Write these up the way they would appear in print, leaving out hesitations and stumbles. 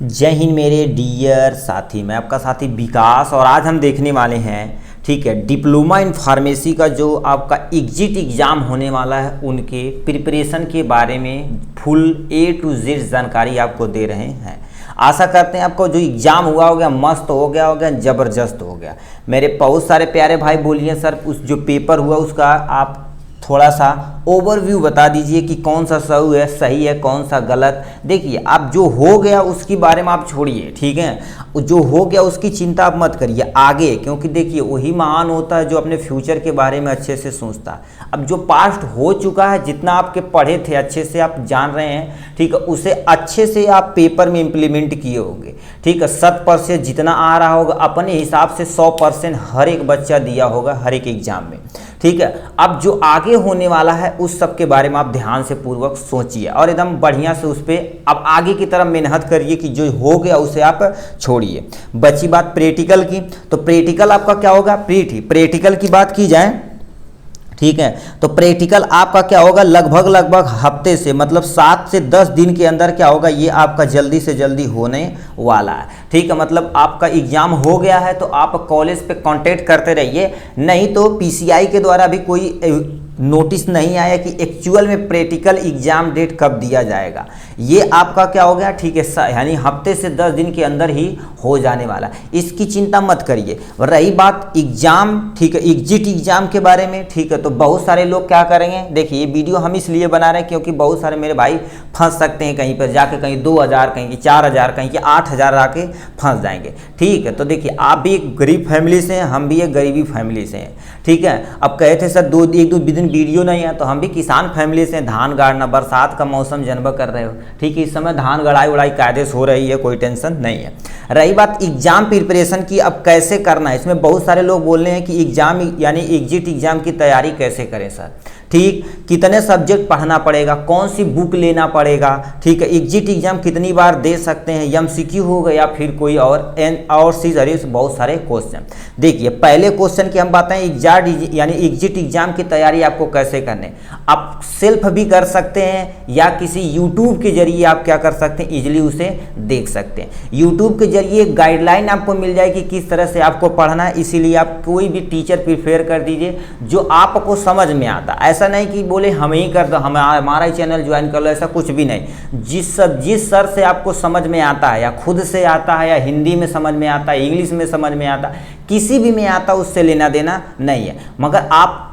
जय हिंद मेरे डियर साथी, मैं आपका साथी विकास। और आज हम देखने वाले हैं, ठीक है, डिप्लोमा इन फार्मेसी का जो आपका एग्जिट एग्ज़ाम होने वाला है उनके प्रिपरेशन के बारे में फुल A to Z जानकारी आपको दे रहे हैं। आशा करते हैं आपको जो एग्ज़ाम हुआ हो गया मस्त हो गया ज़बरदस्त हो गया। मेरे बहुत सारे प्यारे भाई बोलिए सर उस जो पेपर हुआ उसका आप थोड़ा सा ओवरव्यू बता दीजिए कि कौन सा सही है कौन सा गलत। देखिए आप जो हो गया उसके बारे में आप छोड़िए, ठीक है, जो हो गया उसकी चिंता आप मत करिए आगे, क्योंकि देखिए वही महान होता है जो अपने फ्यूचर के बारे में अच्छे से सोचता है। अब जो पास्ट हो चुका है, जितना आपके पढ़े थे अच्छे से आप जान रहे हैं, ठीक है, उसे अच्छे से आप पेपर में इम्प्लीमेंट किए होंगे, ठीक है। 100% जितना आ रहा होगा अपने हिसाब से 100% हर एक बच्चा दिया होगा हर एक एग्जाम में, ठीक है। अब जो आगे होने वाला है उस सब के बारे में आप ध्यान से पूर्वक सोचिए और एकदम बढ़िया से उस पर अब आगे की तरफ मेहनत करिए कि जो हो गया उसे आप छोड़िए। बची बात प्रैक्टिकल की, तो प्रैक्टिकल आपका क्या होगा, प्रैक्टिकल की बात की जाए, ठीक है, तो प्रैक्टिकल आपका क्या होगा लगभग हफ्ते से मतलब 7 से 10 दिन के अंदर क्या होगा ये आपका जल्दी से जल्दी होने वाला है, ठीक है। मतलब आपका एग्जाम हो गया है तो आप कॉलेज पे कांटेक्ट करते रहिए, नहीं तो पीसीआई के द्वारा भी कोई नोटिस नहीं आया कि एक्चुअल में प्रैक्टिकल एग्जाम डेट कब दिया जाएगा। ये आपका क्या हो गया, ठीक है, यानी हफ्ते से 10 दिन के अंदर ही हो जाने वाला, इसकी चिंता मत करिए। रही बात एग्जाम, ठीक है, एग्जिट एग्जाम के बारे में, ठीक है, तो बहुत सारे लोग क्या करेंगे, देखिए ये वीडियो हम इसलिए बना रहे हैं क्योंकि बहुत सारे मेरे भाई फंस सकते हैं कहीं पर जाके, कहीं 2000 कहीं की 4000 कहीं की 8000 आके फंस जाएंगे, ठीक है। तो देखिए आप भी एक गरीब फैमिली से हैं, हम भी एक गरीबी फैमिली से हैं, ठीक है। अब कहे थे सर एक दो दिन वीडियो नहीं है, तो हम भी किसान फैमिली से, धान गाड़ना, बरसात का मौसम जनबा कर रहे हो, ठीक है, इस समय धान गड़ाई उड़ाई कायदे से हो रही है, कोई टेंशन नहीं है। रही बात एग्जाम प्रिपरेशन की, अब कैसे करना है, इसमें बहुत सारे लोग बोल रहे हैं कि एग्जाम यानी एग्जिट एग्जाम की तैयारी कैसे करें सर, ठीक, कितने सब्जेक्ट पढ़ना पड़ेगा, कौन सी बुक लेना पड़ेगा, ठीक है, एग्जिट एग्जाम कितनी बार दे सकते हैं, एमसीक्यू होगा या फिर कोई और सीरीज, बहुत सारे क्वेश्चन। देखिए पहले क्वेश्चन की हम बात हैं यानी एग्जिट एग्जाम की तैयारी आपको कैसे करने, आप सेल्फ भी कर सकते हैं या किसी यूट्यूब के जरिए आप क्या कर सकते हैं, इजिली उसे देख सकते हैं। यूट्यूब के जरिए गाइडलाइन आपको मिल जाएगी किस तरह से आपको पढ़ना है, इसीलिए आप कोई भी टीचर प्रिफेयर कर दीजिए जो आपको समझ में आता। ऐसा नहीं कि बोले हम ही कर दो, हमारा ही चैनल ज्वाइन कर लो, ऐसा कुछ भी नहीं। जिस सर से आपको समझ में आता है, या खुद से आता है, या हिंदी में समझ में आता है, इंग्लिश में समझ में आता है, किसी भी में आता, उससे लेना देना नहीं है। मगर आप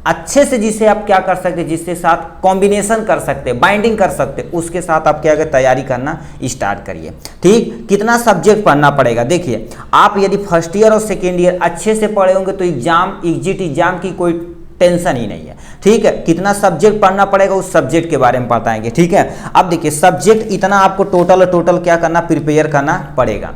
अच्छे से जिसे आप क्या कर सकते, जिसके साथ कॉम्बिनेशन कर सकते, बाइंडिंग कर सकते, उसके साथ आप क्या तैयारी करना स्टार्ट करिए, ठीक। कितना सब्जेक्ट पढ़ना पड़ेगा, देखिए आप यदि फर्स्ट ईयर और सेकेंड ईयर अच्छे से पढ़े होंगे तो एग्जिट एग्जाम की कोई टेंशन ही नहीं है, ठीक है। कितना सब्जेक्ट पढ़ना पड़ेगा उस सब्जेक्ट के बारे में बताएंगे, ठीक है। अब देखिए सब्जेक्ट इतना आपको टोटल क्या करना, प्रिपेयर करना पड़ेगा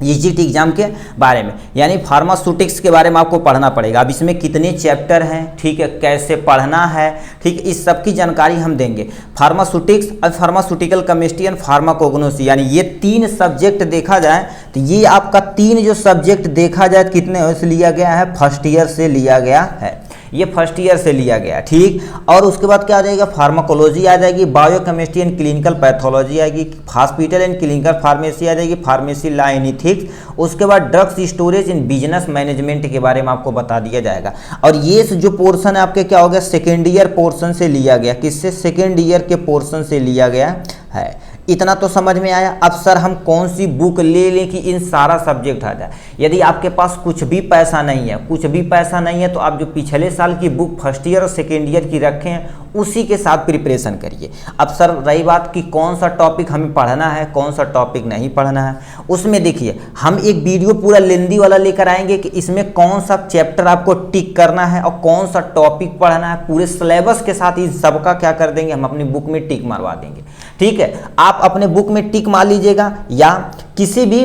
एग्जिट एग्जाम के बारे में, यानी फार्मास्यूटिक्स के बारे में आपको पढ़ना पड़ेगा। अब इसमें कितने चैप्टर हैं, ठीक है, कैसे पढ़ना है, ठीक है, इस सब की जानकारी हम देंगे। फार्मास्यूटिक्स, अब फार्मास्यूटिकल केमिस्ट्री एंड फार्माकोग्नोसी, यानी ये 3 सब्जेक्ट देखा जाए तो ये आपका 3 जो सब्जेक्ट देखा जाए कितने से लिया गया है, फर्स्ट ईयर से लिया गया है, ये फर्स्ट ईयर से लिया गया, ठीक। और उसके बाद क्या आ जाएगा, फार्माकोलॉजी आ जाएगी, बायोकेमिस्ट्री एंड क्लिनिकल पैथोलॉजी आएगी, हॉस्पिटल एंड क्लिनिकल फार्मेसी आ जाएगी, फार्मेसी लॉ एंड इथिक्स, उसके बाद drugs storage in business management के बारे में आपको बता दिया जाएगा। और ये जो पोर्शन है आपके क्या हो गया, सेकेंड ईयर पोर्शन से लिया गया, किससे, सेकेंड ईयर के पोर्शन से लिया गया है। इतना तो समझ में आया। अब सर हम कौन सी बुक ले लें कि इन सारा सब्जेक्ट आ जाए। यदि आपके पास कुछ भी पैसा नहीं है तो आप जो पिछले साल की बुक फर्स्ट ईयर और सेकेंड ईयर की रखे हैं उसी के साथ प्रिपरेशन करिए। अब सर रही बात कि कौन सा टॉपिक हमें पढ़ना है, कौन सा टॉपिक नहीं पढ़ना है, उसमें देखिए हम एक वीडियो पूरा लेंदी वाला लेकर आएंगे कि इसमें कौन सा चैप्टर आपको टिक करना है और कौन सा टॉपिक पढ़ना है, पूरे सिलेबस के साथ इस सबका क्या कर देंगे, हम अपनी बुक में टिक मारवा देंगे, ठीक है। आप अपने बुक में टिक मार लीजिएगा या किसी भी,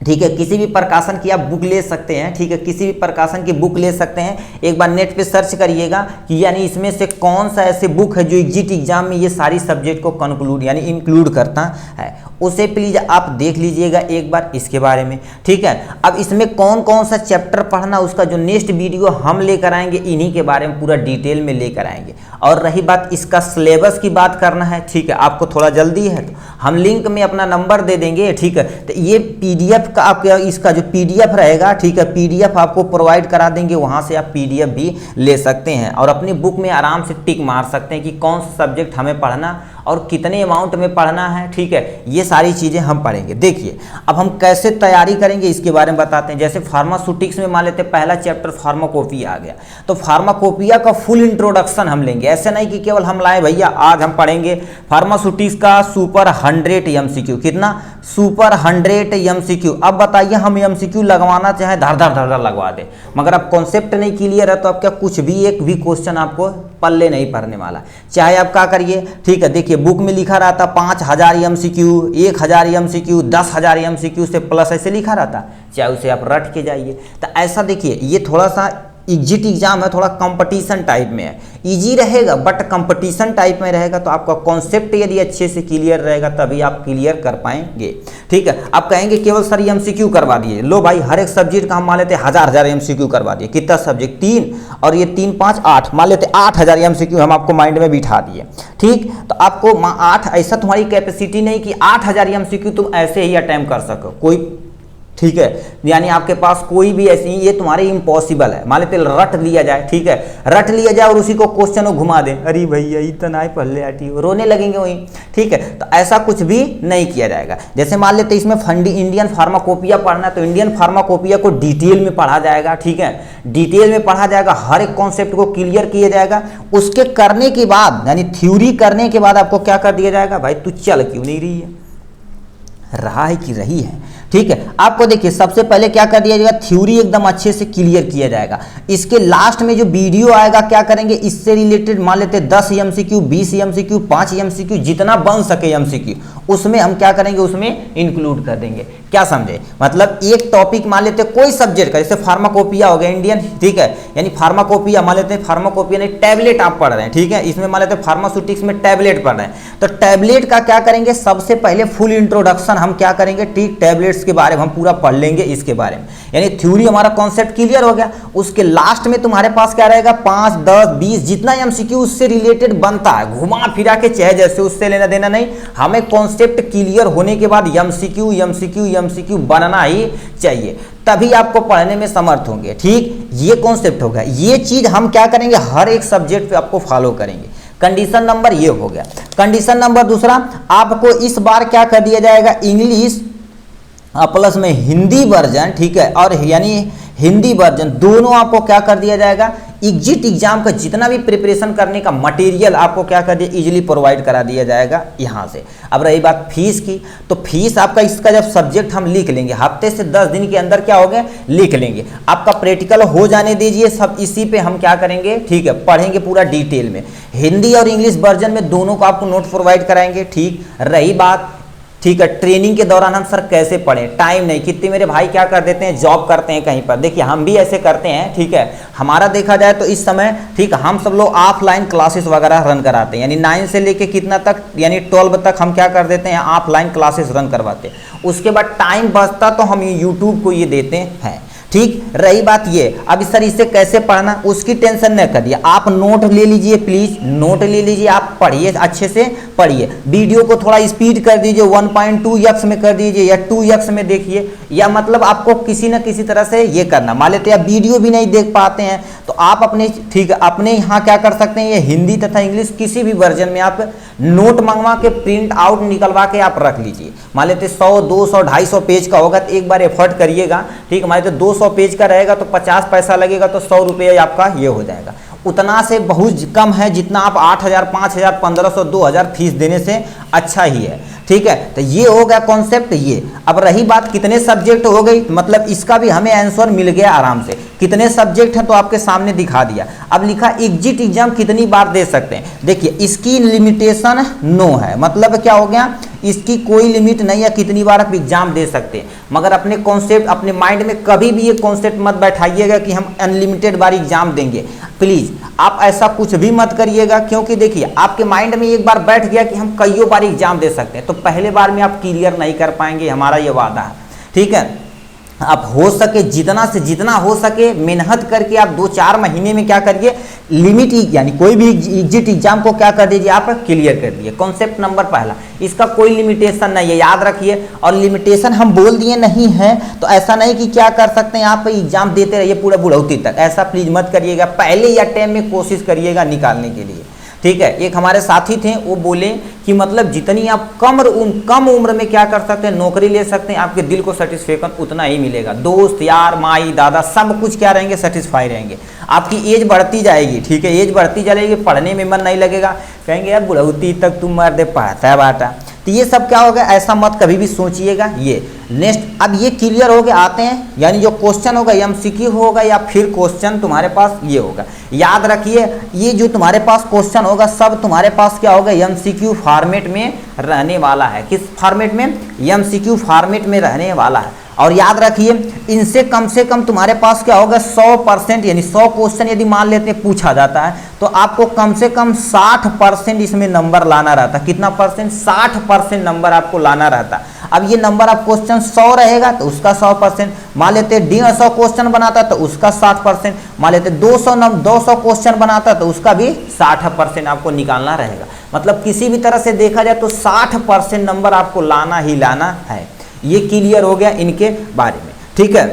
ठीक है, किसी भी प्रकाशन की आप बुक ले सकते हैं, ठीक है, किसी भी प्रकाशन की बुक ले सकते हैं। एक बार नेट पे सर्च करिएगा कि यानी इसमें से कौन सा ऐसे बुक है जो एग्जिट एग्जाम में ये सारी सब्जेक्ट को कंक्लूड यानी इंक्लूड करता है, उसे प्लीज आप देख लीजिएगा एक बार इसके बारे में, ठीक है। अब इसमें कौन कौन सा चैप्टर पढ़ना उसका जो नेक्स्ट वीडियो हम लेकर आएंगे इन्हीं के बारे में पूरा डिटेल में लेकर आएंगे। और रही बात इसका सिलेबस की बात करना है, ठीक है, आपको थोड़ा जल्दी है तो हम लिंक में अपना नंबर दे देंगे, ठीक है। तो ये पीडीएफ का आपका इसका जो पीडीएफ रहेगा, ठीक है, पीडीएफ आपको प्रोवाइड करा देंगे, वहाँ से आप पीडीएफ भी ले सकते हैं और अपनी बुक में आराम से टिक मार सकते हैं कि कौन सा सब्जेक्ट हमें पढ़ना और कितने अमाउंट में पढ़ना है, ठीक है। ये सारी चीज़ें हम पढ़ेंगे। देखिए अब हम कैसे तैयारी करेंगे इसके बारे में बताते हैं। जैसे फार्मास्यूटिक्स में मान लेते हैं पहला चैप्टर फार्माकोपिया आ गया, तो फार्माकोपिया का फुल इंट्रोडक्शन हम लेंगे। ऐसे नहीं कि केवल हम लाए भैया आज हम पढ़ेंगे फार्मास्यूटिक्स का सुपर 100 एमसीक्यू, कितना सुपर 100 एमसीक्यू। अब बताइए हम एमसीक्यू लगवाना चाहे धर धर धर धर लगवा दे, मगर अब कॉन्सेप्ट नहीं क्लियर है तो आपका कुछ भी एक भी क्वेश्चन आपको पल्ले नहीं पड़ने वाला। चाहे आप क्या करिए, ठीक है, देखिए बुक में लिखा रहता 5000 एमसीक्यू, 1000 एमसीक्यू, 10,000 एमसीक्यू से प्लस ऐसे लिखा रहता, चाहे उसे आप रट के जाइए। तो ऐसा देखिए ये थोड़ा सा एग्जिट एग्जाम है, थोड़ा कंपटीशन टाइप में है, इजी रहेगा बट कंपटीशन टाइप में रहेगा। तो आपका कॉन्सेप्ट यदि अच्छे से क्लियर रहेगा तभी आप क्लियर कर पाएंगे, ठीक है। आप कहेंगे केवल सर एमसीक्यू करवा दिए, लो भाई हर एक सब्जेक्ट का हम मान लेते हैं 1000 एमसीक्यू करवा दिए। कितना सब्जेक्ट? 3 और ये 3 5 8, मान लेते 8000 एमसीक्यू हम आपको माइंड में बिठा दिए, ठीक। तो आपको 8 ऐसा तुम्हारी कैपेसिटी नहीं कि 8000 एमसीक्यू तुम ऐसे ही अटेम्प्ट कर सको, कोई, ठीक है, यानी आपके पास कोई भी ऐसी ये तुम्हारे इम्पॉसिबल है। मान लेते रट लिया जाए, ठीक है, रट लिया जाए और उसी को क्वेश्चन घुमा दे, अरे भैया इतना ही पढ़ ले आती, रोने लगेंगे वहीं, ठीक है। तो ऐसा कुछ भी नहीं किया जाएगा। जैसे मान लेते इसमें इंडियन फार्माकोपिया पढ़ना है तो इंडियन फार्माकोपिया को डिटेल में पढ़ा जाएगा, ठीक है, डिटेल में पढ़ा जाएगा, हर एक कॉन्सेप्ट को क्लियर किया जाएगा। उसके करने के बाद यानी थ्योरी करने के बाद आपको क्या कर दिया जाएगा, भाई तू चल क्यों नहीं रही है, रहा है कि रही है, ठीक है। आपको देखिए सबसे पहले क्या कर दिया जाएगा, थ्योरी एकदम अच्छे से क्लियर किया जाएगा। इसके लास्ट में जो वीडियो आएगा क्या करेंगे, इससे रिलेटेड मान लेते 10 एमसीक्यू, 20 एमसीक्यू, 5 एमसीक्यू, जितना बन सके एमसीक्यू उसमें हम क्या करेंगे, उसमें इंक्लूड कर देंगे। क्या समझे, मतलब एक टॉपिक मान लेते कोई सब्जेक्ट का, जैसे फार्माकोपिया हो गया इंडियन, ठीक है, यानी फार्माकोपिया मान लेते हैं, फार्माकोपिया नहीं टैबलेट आप पढ़ रहे हैं, ठीक है, इसमें मान लेते हैं फार्मास्यूटिक्स में टैबलेट पढ़ रहे हैं, तो टैबलेट का क्या करेंगे, सबसे पहले फुल इंट्रोडक्शन हम क्या करेंगे, ठीक, टैबलेट्स के बारे में हम पूरा पढ़ लेंगे इसके बारे में, यानी थ्योरी हमारा कॉन्सेप्ट क्लियर हो गया। उसके लास्ट में तुम्हारे पास क्या रहेगा, 5 10 20 जितना एमसीक्यू उससे रिलेटेड बनता है, घुमा फिरा के चाहे जैसे, उससे लेना देना नहीं, हमें कॉन्सेप्ट क्लियर होने के बाद एमसीक्यू एमसीक्यू एमसीक्यू बनना ही चाहिए, तभी आपको पढ़ने में समर्थ होंगे, ठीक। ये कॉन्सेप्ट होगा, ये चीज हम क्या करेंगे, हर एक सब्जेक्ट पे आपको फॉलो करेंगे। कंडीशन नंबर ये हो गया। कंडीशन नंबर दूसरा, आपको इस बार क्या कर दिया जाएगा, इंग्लिश प्लस में हिंदी वर्जन, ठीक है, और यानी हिंदी वर्जन दोनों आपको क्या कर दिया जाएगा, एग्जिट एग्जाम का जितना भी प्रिपरेशन करने का मटेरियल आपको क्या कर दिया, इजीली प्रोवाइड करा दिया जाएगा यहाँ से। अब रही बात फीस की, तो फीस आपका इसका जब सब्जेक्ट हम लिख लेंगे, हफ्ते से 10 दिन के अंदर क्या हो गया, लिख लेंगे। आपका प्रैक्टिकल हो जाने दीजिए, सब इसी पे हम क्या करेंगे, ठीक है, पढ़ेंगे पूरा डिटेल में। हिंदी और इंग्लिश वर्जन में दोनों को आपको नोट प्रोवाइड कराएंगे, ठीक। रही बात, ठीक है, ट्रेनिंग के दौरान हम सर कैसे पढ़ें, टाइम नहीं, कितने मेरे भाई क्या कर देते हैं, जॉब करते हैं कहीं पर, देखिए हम भी ऐसे करते हैं, ठीक है। हमारा देखा जाए तो इस समय, ठीक, हम सब लोग ऑफलाइन क्लासेस वगैरह रन कराते हैं, यानी 9 से लेके कितना तक, यानी 12 तक हम क्या कर देते हैं, ऑफलाइन क्लासेस रन करवाते हैं। उसके बाद टाइम बचता तो हम यूट्यूब को ये देते हैं, ठीक। रही बात ये, अब सर इससे कैसे पढ़ना, उसकी टेंशन न करिए, आप नोट ले लीजिए, प्लीज नोट ले लीजिए, आप पढ़िए, अच्छे से पढ़िए। वीडियो को थोड़ा स्पीड कर दीजिए, 1.2x में कर दीजिए या 2x में देखिए, या मतलब आपको किसी न किसी तरह से ये करना। मान लेते हैं वीडियो भी नहीं देख पाते हैं तो आप अपने, ठीक है, अपने यहाँ क्या कर सकते हैं, ये हिंदी तथा इंग्लिश किसी भी वर्जन में आप नोट मंगवा के प्रिंट आउट निकलवा के आप रख लीजिए। मान लेते 100 200 250 पेज का होगा तो एक बार एफर्ट करिएगा, ठीक। मान लेते 200 पेज का रहेगा तो 50 पैसा लगेगा, तो 100 रुपये आपका ये हो जाएगा। उतना से बहुत कम है, जितना आप 8000 5000 1500 2000 फीस देने से अच्छा ही है, ठीक है। तो ये हो गया कॉन्सेप्ट ये। अब रही बात कितने सब्जेक्ट हो गई, मतलब इसका भी हमें आंसर मिल गया आराम से, कितने सब्जेक्ट हैं तो आपके सामने दिखा दिया। अब लिखा एग्जिट एग्जाम कितनी बार दे सकते हैं, देखिए इसकी लिमिटेशन नो है, मतलब क्या हो गया, इसकी कोई लिमिट नहीं है कितनी बार आप एग्जाम दे सकते हैं। मगर अपने कॉन्सेप्ट, अपने माइंड में कभी भी ये कॉन्सेप्ट मत बैठाइएगा कि हम अनलिमिटेड बार एग्जाम देंगे, प्लीज आप ऐसा कुछ भी मत करिएगा, क्योंकि देखिए आपके माइंड में एक बार बैठ गया कि हम कईयों बार एग्जाम दे सकते हैं, तो पहले बार में आप क्लियर नहीं कर पाएंगे, हमारा ये वादा है, ठीक है। आप हो सके जितना से जितना हो सके मेहनत करके आप 2-4 महीने में क्या करिए, लिमिट यानी कोई भी एग्जिट एग्जाम को क्या कर दीजिए आप क्लियर कर दिए। कॉन्सेप्ट नंबर पहला, इसका कोई लिमिटेशन नहीं है, याद रखिए। और लिमिटेशन हम बोल दिए नहीं है तो ऐसा नहीं कि क्या कर सकते हैं आप एग्जाम देते रहिए पूरा बुढ़ौती तक, ऐसा प्लीज मत करिएगा। पहले या टाइम में कोशिश करिएगा निकालने के लिए, ठीक है। एक हमारे साथी थे, वो बोले कि मतलब जितनी आप कम उम्र में क्या कर सकते हैं, नौकरी ले सकते हैं, आपके दिल को सेटिस्फेक्शन उतना ही मिलेगा। दोस्त यार माई दादा सब कुछ क्या रहेंगे, सेटिस्फाई रहेंगे। आपकी एज बढ़ती जाएगी, ठीक है, एज बढ़ती जाएगी, पढ़ने में मन नहीं लगेगा, कहेंगे यार बुढ़ौती तक तुम मर दे पढ़ता है बाटा। तो ये सब क्या होगा, ऐसा मत कभी भी सोचिएगा। ये नेक्स्ट, अब ये क्लियर हो गए, आते हैं यानी जो क्वेश्चन होगा एमसीक्यू होगा या फिर क्वेश्चन तुम्हारे पास ये होगा। याद रखिए ये जो तुम्हारे पास क्वेश्चन होगा सब तुम्हारे पास क्या होगा, एमसीक्यू फॉर्मेट में रहने वाला है। किस फॉर्मेट में, एमसीक्यू फॉर्मेट में रहने वाला है। और याद रखिए इनसे कम से कम तुम्हारे पास क्या होगा, 100% यानी 100 क्वेश्चन यदि मान लेते हैं पूछा जाता है तो आपको कम से कम 60% इसमें नंबर लाना रहता है। कितना परसेंट, 60% नंबर आपको लाना रहता है। अब ये नंबर आप क्वेश्चन 100 रहेगा तो उसका 100%, मान लेते 150 क्वेश्चन बनाता है तो उसका 60%, मान लेते 200 क्वेश्चन बनाता है तो उसका भी 60% आपको निकालना रहेगा। मतलब किसी भी तरह से देखा जाए तो 60% नंबर आपको लाना ही लाना है। ये क्लियर हो गया इनके बारे में, ठीक है।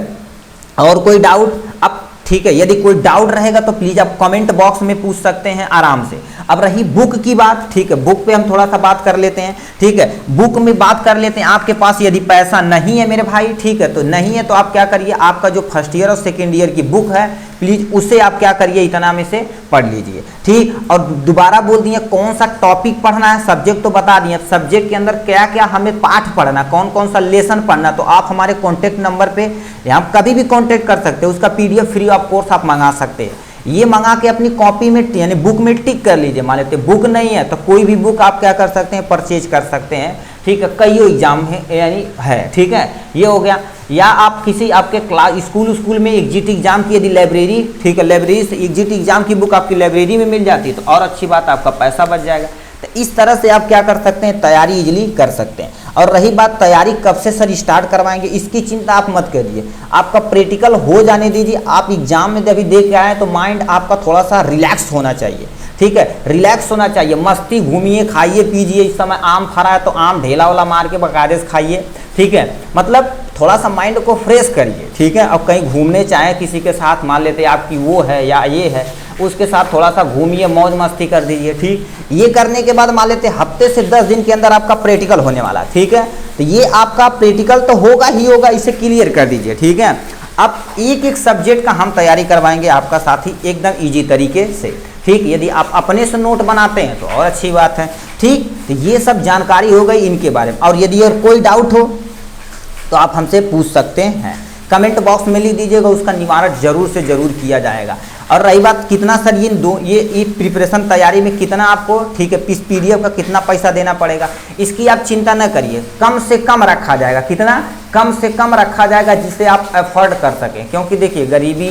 और कोई डाउट, अब ठीक है, यदि कोई डाउट रहेगा तो प्लीज आप कमेंट बॉक्स में पूछ सकते हैं आराम से। अब रही बुक की बात, ठीक है, बुक पे हम थोड़ा सा बात कर लेते हैं, ठीक है। बुक में बात कर लेते हैं, आपके पास यदि पैसा नहीं है मेरे भाई, ठीक है, तो नहीं है तो आप क्या करिए, आपका जो फर्स्ट ईयर और सेकेंड ईयर की बुक है प्लीज उसे आप क्या करिए, इतना में से पढ़ लीजिए, ठीक। और दोबारा बोल दिए कौन सा टॉपिक पढ़ना है, सब्जेक्ट तो बता दिए, सब्जेक्ट के अंदर क्या क्या हमें पाठ पढ़ना, कौन कौन सा लेसन पढ़ना, तो आप हमारे कॉन्टैक्ट नंबर पे आप कभी भी कॉन्टैक्ट कर सकते हैं। उसका PDF फ्री ऑफ कोर्स आप मंगा सकते हैं। ये मंगा के अपनी कॉपी में यानी बुक में टिक कर लीजिए। मान लेते बुक नहीं है तो कोई भी बुक आप क्या कर सकते हैं, परचेज कर सकते हैं, ठीक है। कई एग्जाम है यानी है, ठीक है, ये हो गया। या आप किसी आपके क्लास स्कूल में एग्जिट एग्जाम की यदि लाइब्रेरी, ठीक है, लाइब्रेरी से एग्जिट एग्जाम की बुक आपकी लाइब्रेरी में मिल जाती है तो और अच्छी बात, आपका पैसा बच जाएगा। तो इस तरह से आप क्या कर सकते हैं, तैयारी इजीली कर सकते हैं। और रही बात तैयारी कब से सर स्टार्ट करवाएंगे, इसकी चिंता आप मत करिए, आपका प्रैक्टिकल हो जाने दीजिए। आप एग्जाम में जब देख के आए तो माइंड आपका थोड़ा सा रिलैक्स होना चाहिए, ठीक है, रिलैक्स होना चाहिए। मस्ती घूमिए, खाइए पीजिए, इस समय आम फरा है तो आम ढेला वाला मार के बकायदे से खाइए, ठीक है। मतलब थोड़ा सा माइंड को फ्रेश करिए, ठीक है। अब कहीं घूमने चाहे किसी के साथ, मान लेते आपकी वो है या ये है, उसके साथ थोड़ा सा घूमिए, मौज मस्ती कर दीजिए, ठीक। ये करने के बाद मान लेते हफ्ते से 10 दिन के अंदर आपका प्रैक्टिकल होने वाला है, ठीक है। तो ये आपका प्रैक्टिकल तो होगा ही होगा, इसे क्लियर कर दीजिए, ठीक है। अब एक एक सब्जेक्ट का हम तैयारी करवाएंगे आपका साथी एकदम ईजी तरीके से, ठीक। यदि आप अपने से नोट बनाते हैं तो और अच्छी बात है, ठीक। तो ये सब जानकारी हो गई इनके बारे में। और यदि और कोई डाउट हो तो आप हमसे पूछ सकते हैं, कमेंट बॉक्स में लिख दीजिएगा, उसका निवारण जरूर से जरूर किया जाएगा। और रही बात कितना सर ये प्रिपरेशन तैयारी में कितना आपको, ठीक है, PDF का कितना पैसा देना पड़ेगा, इसकी आप चिंता न करिए, कम से कम रखा जाएगा। कितना कम से कम रखा जाएगा जिससे आप अफोर्ड कर सकें। क्योंकि देखिए गरीबी,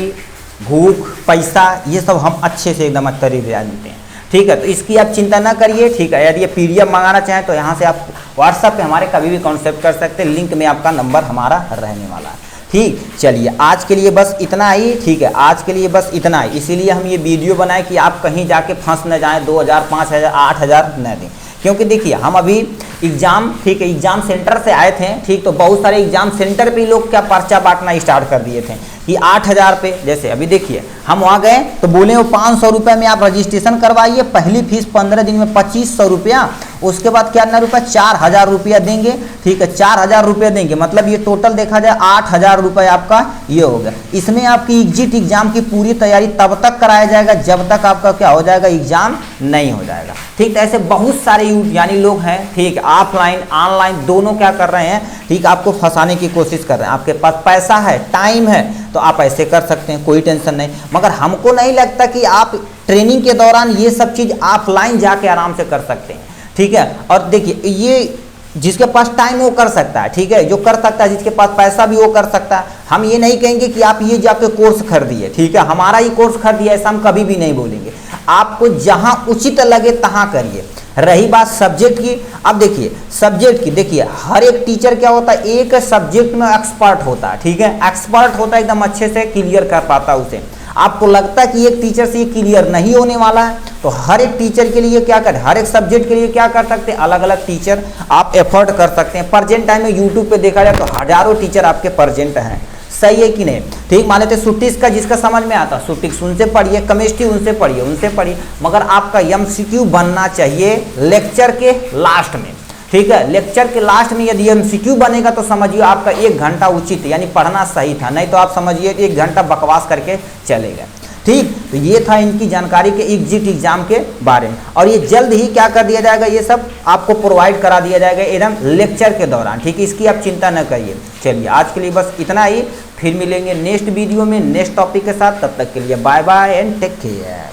भूख, पैसा ये सब हम अच्छे से एकदम अच्छे तरीके से जानते हैं, ठीक है। तो इसकी आप चिंता ना करिए, ठीक है। यदि ये PDF मंगाना चाहें तो यहाँ से आप WhatsApp पे हमारे कभी भी कॉन्टैक्ट कर सकते हैं, लिंक में आपका नंबर हमारा रहने वाला है, ठीक। चलिए आज के लिए बस इतना ही, ठीक है, आज के लिए बस इतना ही। इसीलिए हम ये वीडियो बनाए कि आप कहीं जाके फंस न जाएं, 2000, 5000, 8000 न दें। क्योंकि देखिए हम अभी एग्जाम, ठीक है, एग्जाम सेंटर से आए थे, ठीक। तो बहुत सारे एग्जाम सेंटर पे लोग क्या पर्चा बांटना स्टार्ट कर दिए थे कि 8000 पे, जैसे अभी देखिए हम वहाँ गए तो बोले वो 500 रुपये में आप रजिस्ट्रेशन करवाइए, पहली फीस 15 दिन में 2500 रुपया, उसके बाद क्या रुपया 4000 रुपया देंगे, ठीक है, 4000 रुपया देंगे। मतलब ये टोटल देखा जाए 8000 रुपये आपका ये हो गया। इसमें आपकी एग्जिट एग्जाम की पूरी तैयारी तब तक कराया जाएगा जब तक आपका क्या हो जाएगा, एग्जाम नहीं हो जाएगा, ठीक। तो ऐसे बहुत सारे यानी लोग हैं, ठीक, ऑफलाइन ऑनलाइन दोनों क्या कर रहे हैं, ठीक, आपको फंसाने की कोशिश कर रहे हैं। आपके पास पैसा है, टाइम है तो आप ऐसे कर सकते हैं, कोई टेंशन नहीं। मगर हमको नहीं लगता कि आप ट्रेनिंग के दौरान ये सब चीज़ ऑफलाइन जाके आराम से कर सकते हैं, ठीक है। और देखिए ये जिसके पास टाइम वो कर सकता है, ठीक है, जो कर सकता है, जिसके पास पैसा भी वो कर सकता है। हम ये नहीं कहेंगे कि आप ये जाके कोर्स खरीदिए, ठीक है, हमारा ही कोर्स खरीदिए, ऐसा हम कभी भी नहीं बोलेंगे। आपको जहां उचित लगे तहां करिए। रही बात सब्जेक्ट की, अब देखिए सब्जेक्ट की, देखिए हर एक टीचर क्या होता है, एक सब्जेक्ट में एक्सपर्ट होता है, ठीक है, एक्सपर्ट होता है, एकदम अच्छे से क्लियर कर पाता है उसे। आपको लगता है कि एक टीचर से ये क्लियर नहीं होने वाला है, तो हर एक टीचर के लिए क्या कर, हर एक सब्जेक्ट के लिए क्या कर सकते हैं, अलग अलग टीचर आप एफर्ट कर सकते हैं। प्रेजेंट टाइम में यूट्यूब पे देखा जाए तो हजारों टीचर आपके प्रेजेंट हैं, सही है कि नहीं। ठीक, मान लेते सुटिक्स का जिसका समझ में आता सुटिक्स उनसे पढ़िए, केमिस्ट्री उनसे पढ़िए, मगर आपका एमसीक्यू बनना चाहिए लेक्चर के लास्ट में। ठीक है, लेक्चर के लास्ट में यदि एमसीक्यू बनेगा तो समझिए आपका 1 घंटा उचित यानी पढ़ना सही था, नहीं तो आप समझिए 1 घंटा बकवास करके चले गए। ठीक, तो ये था इनकी जानकारी के एग्जिट एग्जाम के बारे में, और ये जल्द ही क्या कर दिया जाएगा, ये सब आपको प्रोवाइड करा दिया जाएगा एकदम लेक्चर के दौरान। ठीक है, इसकी आप चिंता न करिए। चलिए आज के लिए बस इतना ही, फिर मिलेंगे नेक्स्ट वीडियो में नेक्स्ट टॉपिक के साथ। तब तक के लिए bye bye and take care.